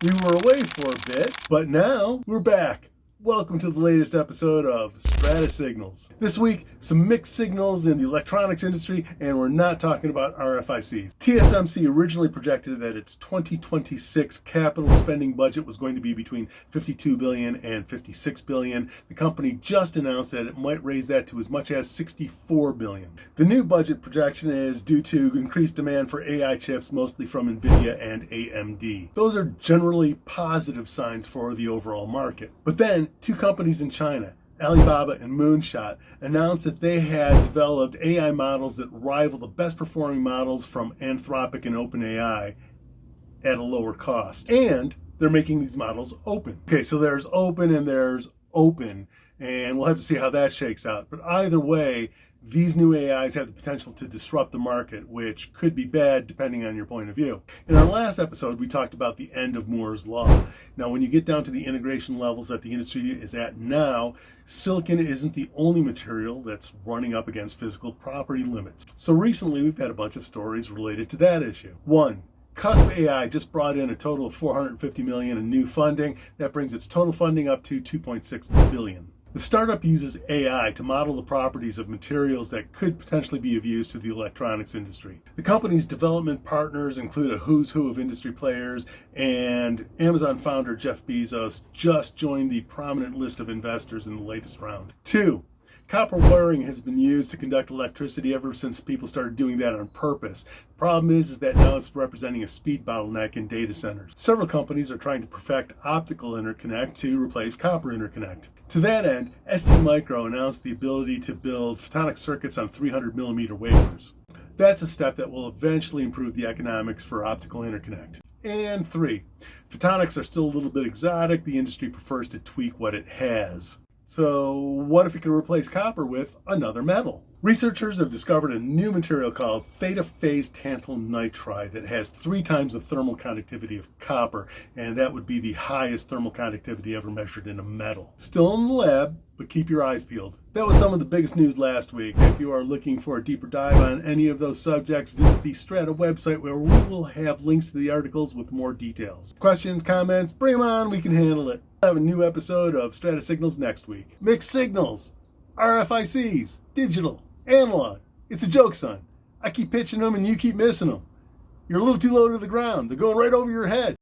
We were away for a bit, but now we're back. Welcome to the latest episode of Strata Signals. This week, some mixed signals in the electronics industry, and we're not talking about RFICs. TSMC originally projected that its 2026 capital spending budget was going to be between $52 billion and $56 billion. The company just announced that it might raise that to as much as $64 billion. The new budget projection is due to increased demand for AI chips, mostly from NVIDIA and AMD. Those are generally positive signs for the overall market. But then, two companies in China, Alibaba and Moonshot, announced that they had developed AI models that rival the best performing models from Anthropic and OpenAI at a lower cost. And they're making these models open. Okay, so there's open and there's open, and we'll have to see how that shakes out. But either way, these new AIs have the potential to disrupt the market, which could be bad depending on your point of view. In our last episode, we talked about the end of Moore's Law. Now, when you get down to the integration levels that the industry is at now, silicon isn't the only material that's running up against physical property limits. So recently, we've had a bunch of stories related to that issue. One, Cusp AI just brought in a total of $450 million in new funding. That brings its total funding up to $2.6 billion. The startup uses AI to model the properties of materials that could potentially be of use to the electronics industry. The company's development partners include a who's who of industry players, and Amazon founder Jeff Bezos just joined the prominent list of investors in the latest round. Two, copper wiring has been used to conduct electricity ever since people started doing that on purpose. The problem is that now it's representing a speed bottleneck in data centers. Several companies are trying to perfect optical interconnect to replace copper interconnect. To that end, STMicro announced the ability to build photonic circuits on 300 millimeter wafers. That's a step that will eventually improve the economics for optical interconnect. And three, photonics are still a little bit exotic. The industry prefers to tweak what it has. So what if it could replace copper with another metal? Researchers have discovered a new material called theta-phase tantalum nitride that has 3 times the thermal conductivity of copper, and that would be the highest thermal conductivity ever measured in a metal. Still in the lab, but keep your eyes peeled. That was some of the biggest news last week. If you are looking for a deeper dive on any of those subjects, visit the Strata website where we will have links to the articles with more details. Questions, comments, bring them on, we can handle it. We'll have a new episode of Strata Signals next week. Mixed signals, RFICs, digital, analog. It's a joke, son. I keep pitching them and you keep missing them. You're a little too low to the ground. They're going right over your head.